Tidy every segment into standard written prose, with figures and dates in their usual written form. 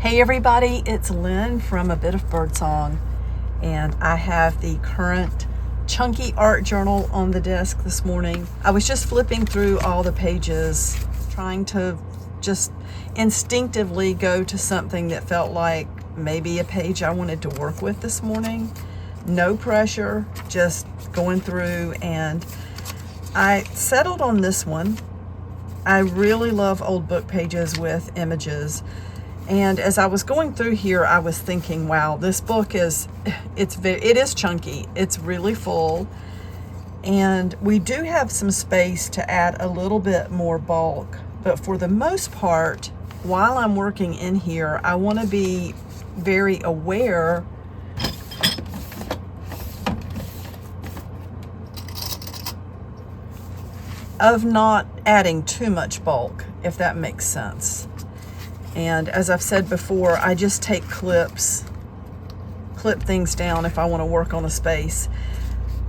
Hey everybody, it's Lynn from A Bit of Birdsong, and I have the current chunky art journal on the desk this morning. I was just flipping through all the pages, trying to just instinctively go to something that felt like maybe a page I wanted to work with this morning. No pressure, just going through, and I settled on this one. I really love old book pages with images. And as I was going through here, I was thinking, wow, this book it is chunky. It's really full. And we do have some space to add a little bit more bulk. But for the most part, while I'm working in here, I want to be very aware of not adding too much bulk, if that makes sense. And as I've said before, I just take clip things down if I want to work on a space.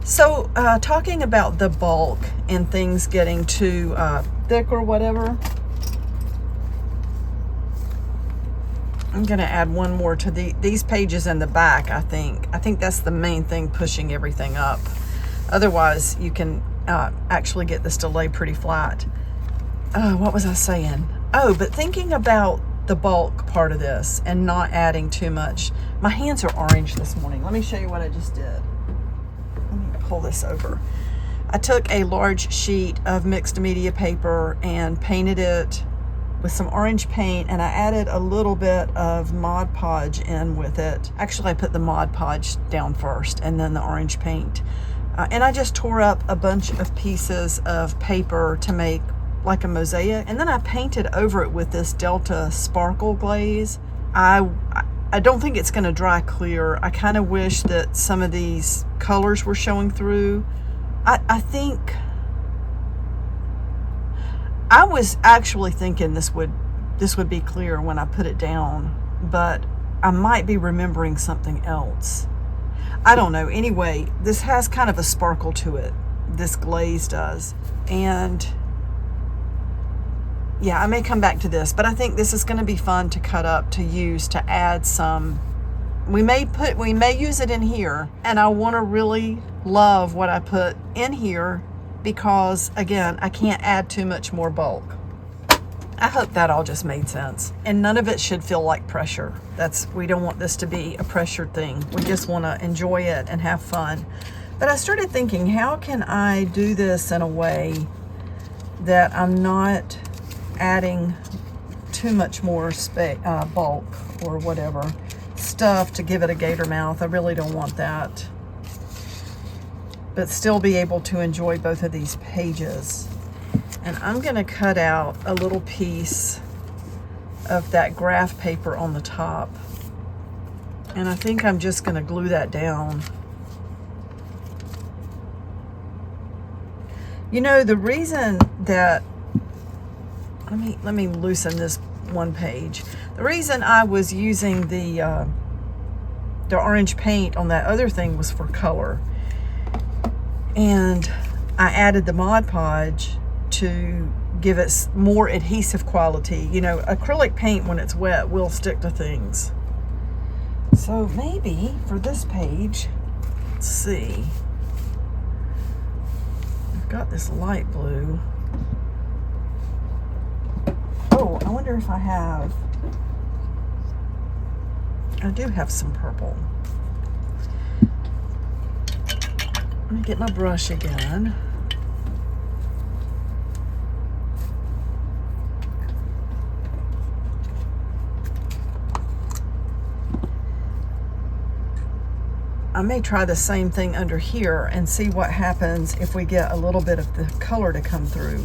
So talking about the bulk and things getting too thick or whatever, I'm going to add one more to these pages in the back. I think that's the main thing pushing everything up. Otherwise, you can actually get this to lay pretty flat. What was I saying? Oh, but thinking about the bulk part of this and not adding too much. My hands are orange this morning. Let me show you what I just did. Let me pull this over. I took a large sheet of mixed media paper and painted it with some orange paint, and I added a little bit of Mod Podge in with it. Actually, I put the Mod Podge down first and then the orange paint. And I just tore up a bunch of pieces of paper to make like a mosaic, and then I painted over it with this Delta sparkle glaze. I don't think it's going to dry clear. I kind of wish that some of these colors were showing through. I think I was actually thinking this would be clear when I put it down, but I might be remembering something else. I don't know. Anyway, this has kind of a sparkle to it. This glaze does. And yeah, I may come back to this, but I think this is going to be fun to cut up, to use, to add some. We may use it in here, and I want to really love what I put in here because, again, I can't add too much more bulk. I hope that all just made sense. And none of it should feel like pressure. We don't want this to be a pressured thing. We just want to enjoy it and have fun. But I started thinking, how can I do this in a way that I'm not adding too much more bulk or whatever stuff to give it a gator mouth. I really don't want that, but still be able to enjoy both of these pages. And I'm going to cut out a little piece of that graph paper on the top, and I think I'm just going to glue that down. You know, the reason that let me loosen this one page. The reason I was using the orange paint on that other thing was for color. And I added the Mod Podge to give it more adhesive quality. You know, acrylic paint when it's wet will stick to things. So maybe for this page, let's see. I've got this light blue. Oh, I wonder if I do have some purple. Let me get my brush again. I may try the same thing under here and see what happens if we get a little bit of the color to come through.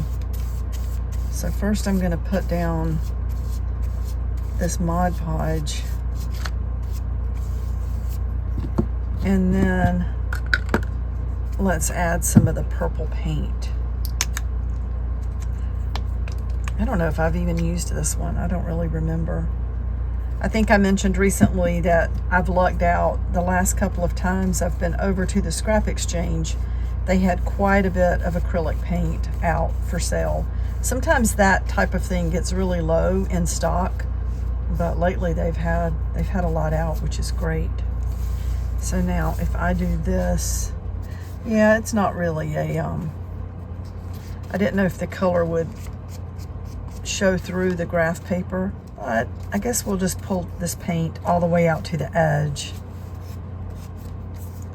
So first I'm going to put down this Mod Podge, and then let's add some of the purple paint. I don't know if I've even used this one. I don't really remember. I think I mentioned recently that I've lucked out the last couple of times I've been over to the scrap exchange. They had quite a bit of acrylic paint out for sale. Sometimes that type of thing gets really low in stock, but lately they've had a lot out, which is great. So now if I do this, yeah, it's not really a, I didn't know if the color would show through the graph paper, but I guess we'll just pull this paint all the way out to the edge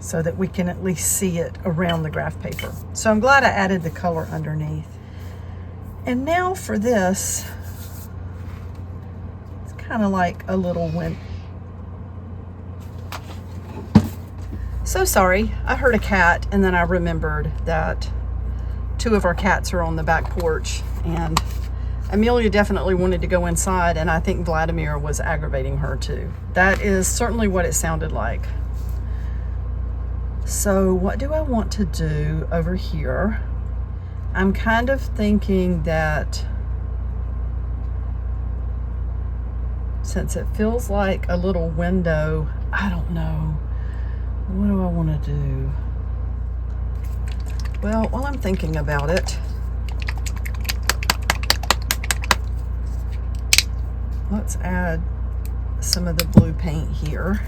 so that we can at least see it around the graph paper. So I'm glad I added the color underneath. And now for this, it's kind of like a little wind. So sorry, I heard a cat and then I remembered that 2 of our cats are on the back porch, and Amelia definitely wanted to go inside, and I think Vladimir was aggravating her too. That is certainly what it sounded like. So what do I want to do over here? I'm kind of thinking that since it feels like a little window, I don't know. What do I want to do? Well, while I'm thinking about it, let's add some of the blue paint here.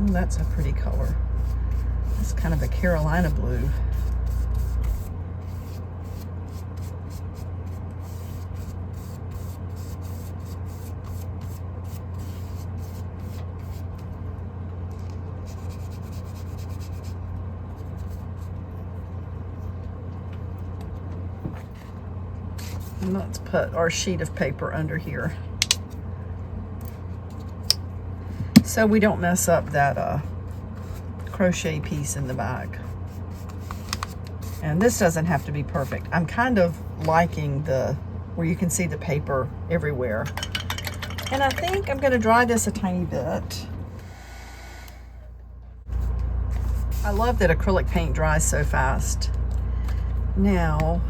Oh, that's a pretty color. It's kind of a Carolina blue. And let's put our sheet of paper under here so we don't mess up that crochet piece in the back. And this doesn't have to be perfect. I'm kind of liking where you can see the paper everywhere. And I think I'm going to dry this a tiny bit. I love that acrylic paint dries so fast. Now,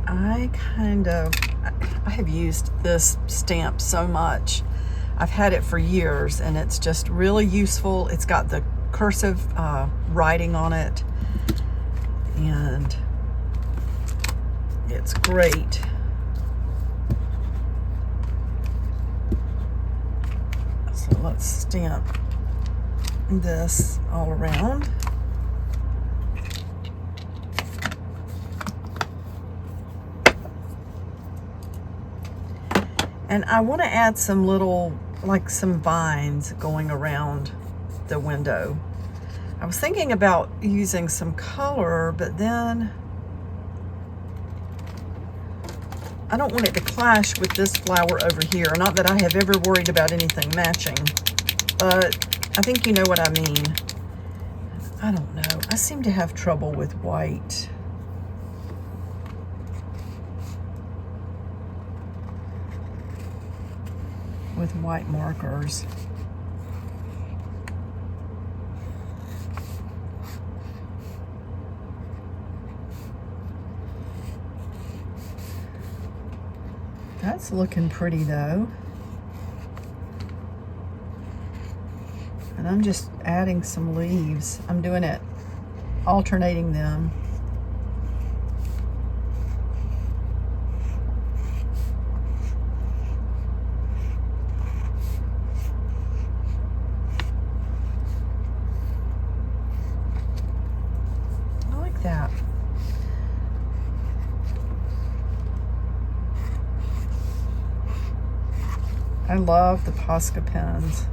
I have used this stamp so much. I've had it for years and it's just really useful. It's got the cursive writing on it and it's great. So let's stamp this all around. And I want to add some little, like some vines going around the window. I was thinking about using some color, but then I don't want it to clash with this flower over here. Not that I have ever worried about anything matching, but I think you know what I mean. I don't know. I seem to have trouble with white. With white markers. That's looking pretty though. And I'm just adding some leaves. I'm doing it, alternating them. That. I love the Posca pens.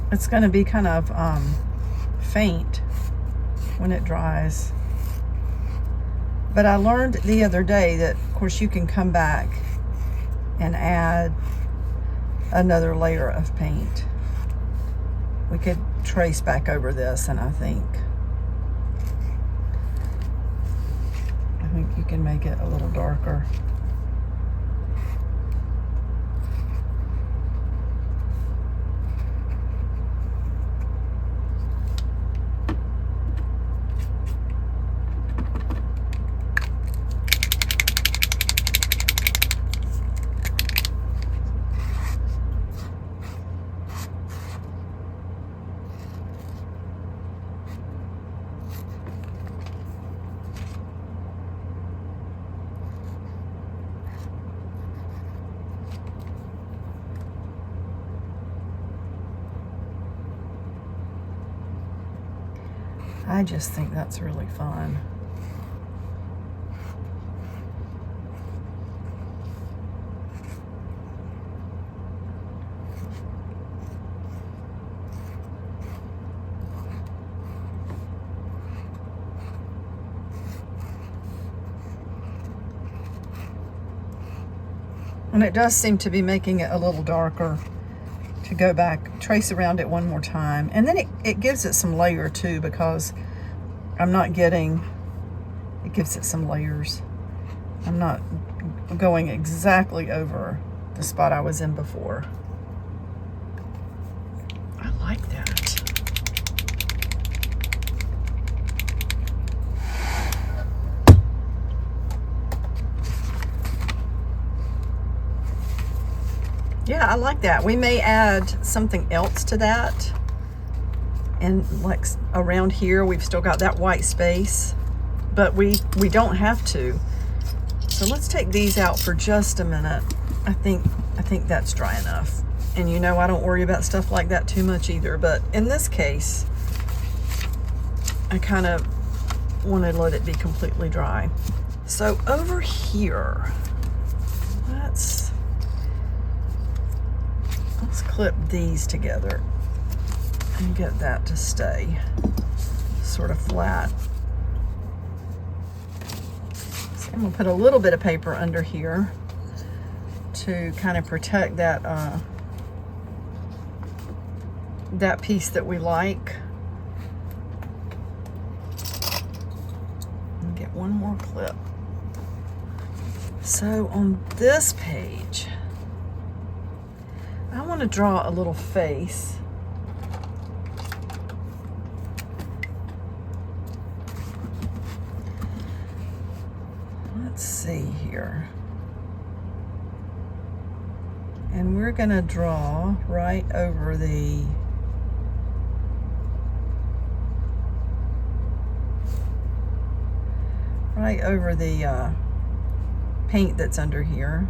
It's going to be kind of faint when it dries. But I learned the other day that, of course, you can come back and add another layer of paint. We could trace back over this, and I think you can make it a little darker. I just think that's really fun. And it does seem to be making it a little darker to go back, trace around it one more time. And then it gives it some layer too, because I'm not getting, it gives it some layers. I'm not going exactly over the spot I was in before. I like that. Yeah, I like that. We may add something else to that. And like around here, we've still got that white space, but we don't have to. So let's take these out for just a minute. I think that's dry enough. And you know, I don't worry about stuff like that too much either, but in this case, I kind of want to let it be completely dry. So over here, let's clip these together and get that to stay sort of flat. So I'm gonna put a little bit of paper under here to kind of protect that that piece that we like. And get one more clip. So on this page, I want to draw a little face. Let's see here. And we're going to draw right over the paint that's under here.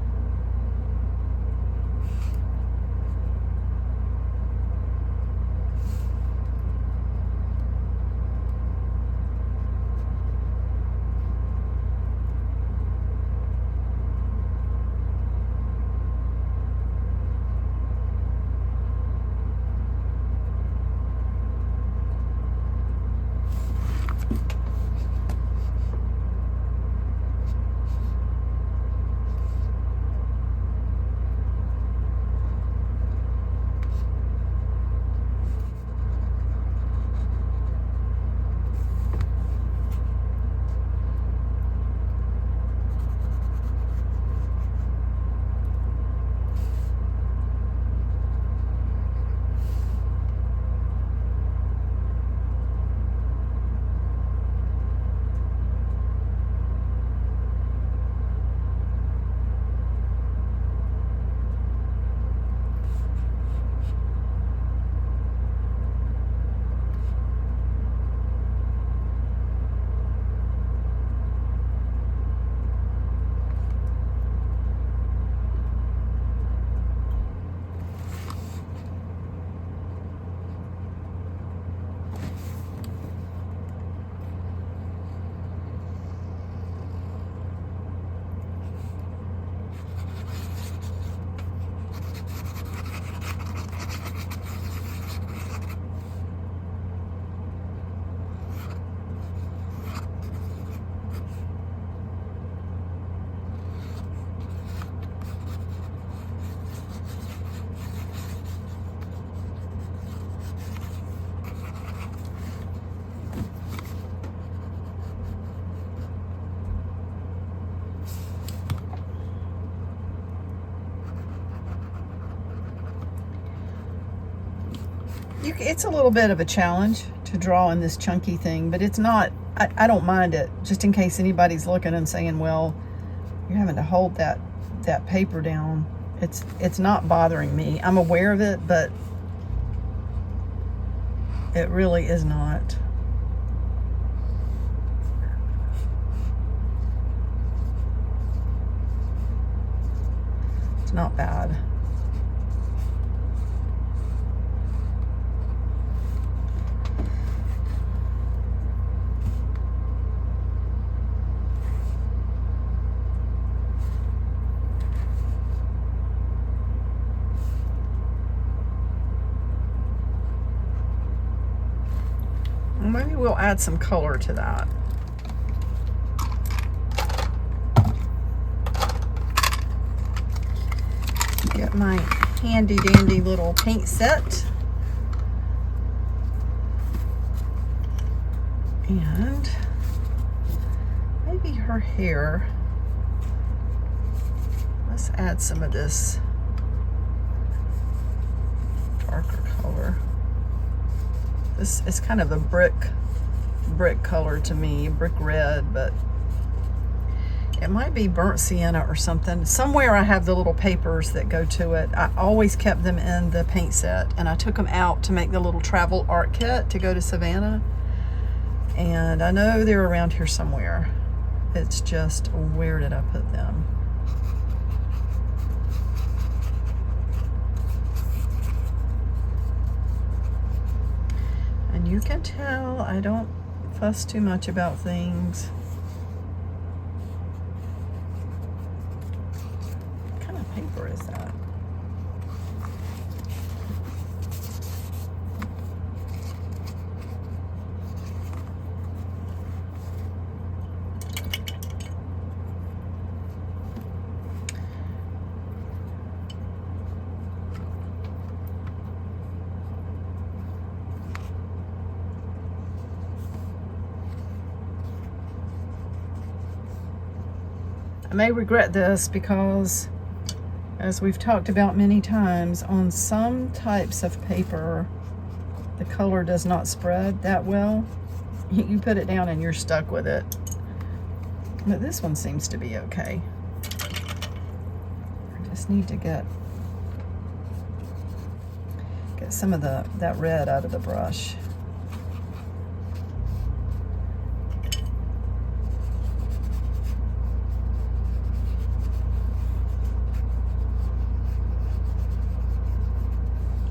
It's a little bit of a challenge to draw in this chunky thing, but it's not, I don't mind it, just in case anybody's looking and saying, well, you're having to hold that paper down. It's not bothering me. I'm aware of it, but it really is not. It's not bad. maybe we'll add some color to that. Get my handy dandy little paint set. And maybe her hair. Let's add some of this darker color. This is kind of a brick color to me, brick red, but it might be burnt sienna or something. Somewhere I have the little papers that go to it. I always kept them in the paint set, and I took them out to make the little travel art kit to go to Savannah. And I know they're around here somewhere. It's just, where did I put them? And you can tell I don't fuss too much about things. What kind of paper is that? I may regret this because, as we've talked about many times, on some types of paper, the color does not spread that well. You put it down and you're stuck with it. But this one seems to be okay. I just need to get some of that red out of the brush.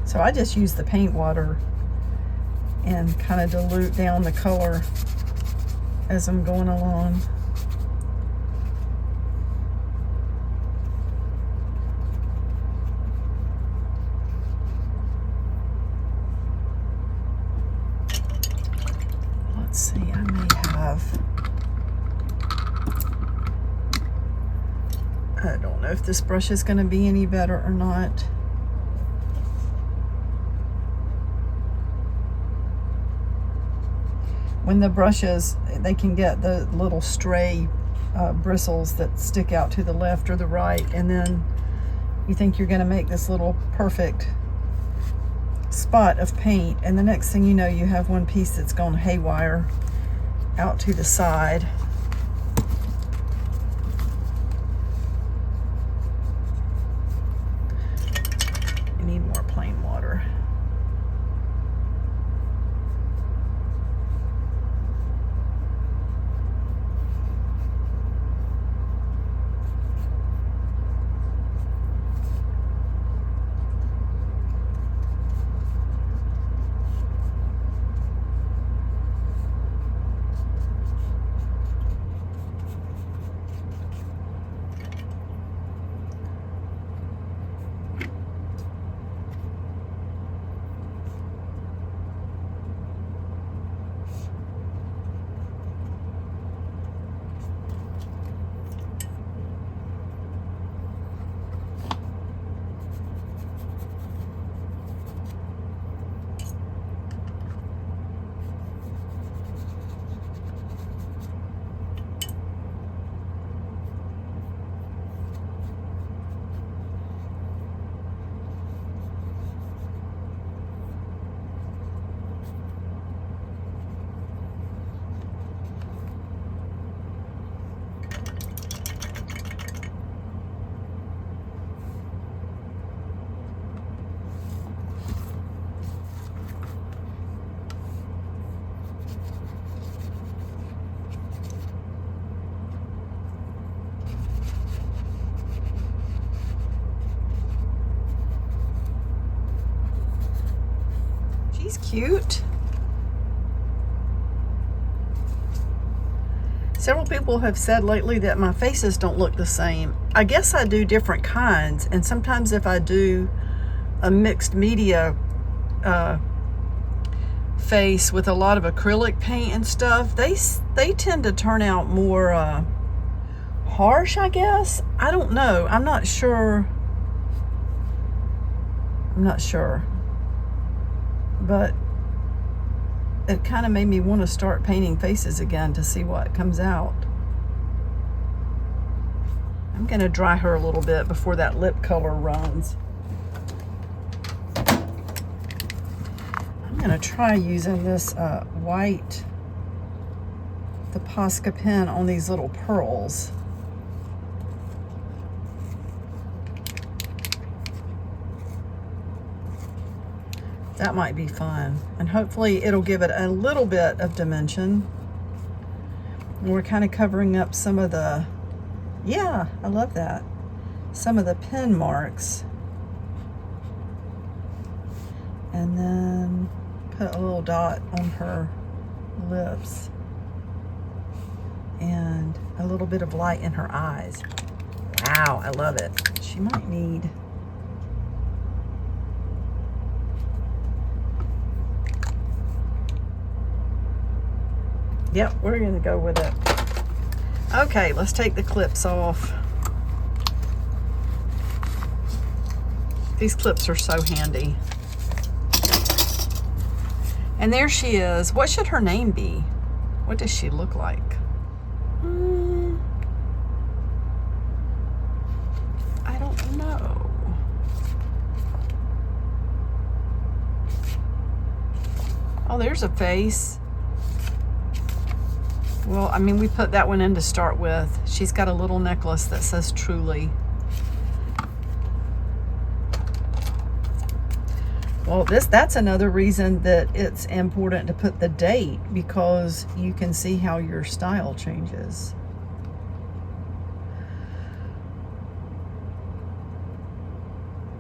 So I just use the paint water and kind of dilute down the color as I'm going along. Let's see, I may have, I don't know if this brush is going to be any better or not. When the brushes, they can get the little stray bristles that stick out to the left or the right, and then you think you're going to make this little perfect spot of paint, and the next thing you know, you have one piece that's gone haywire out to the side. You need more plain water. She's cute. Several people have said lately that my faces don't look the same. I guess I do different kinds, and sometimes if I do a mixed media face with a lot of acrylic paint and stuff, they tend to turn out more harsh, I guess. I don't know. I'm not sure. But it kind of made me want to start painting faces again to see what comes out. I'm going to dry her a little bit before that lip color runs. I'm going to try using this white, the Posca pen on these little pearls. That might be fun. And hopefully it'll give it a little bit of dimension. And we're kind of covering up some of the, yeah, I love that. Some of the pen marks. And then put a little dot on her lips. And a little bit of light in her eyes. Wow, I love it. She might need... Yep, we're gonna go with it. Okay, let's take the clips off. These clips are so handy. And there she is. What should her name be? What does she look like? I don't know. Oh, there's a face. Well, I mean, we put that one in to start with. She's got a little necklace that says Truly. Well, that's another reason that it's important to put the date, because you can see how your style changes.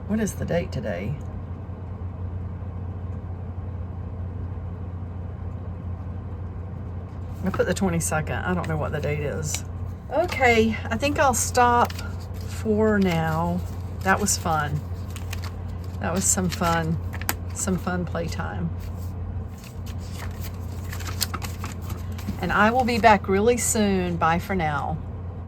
What is the date today? I put the 22nd. I don't know what the date is. Okay, I think I'll stop for now. That was fun. That was some fun playtime. And I will be back really soon. Bye for now.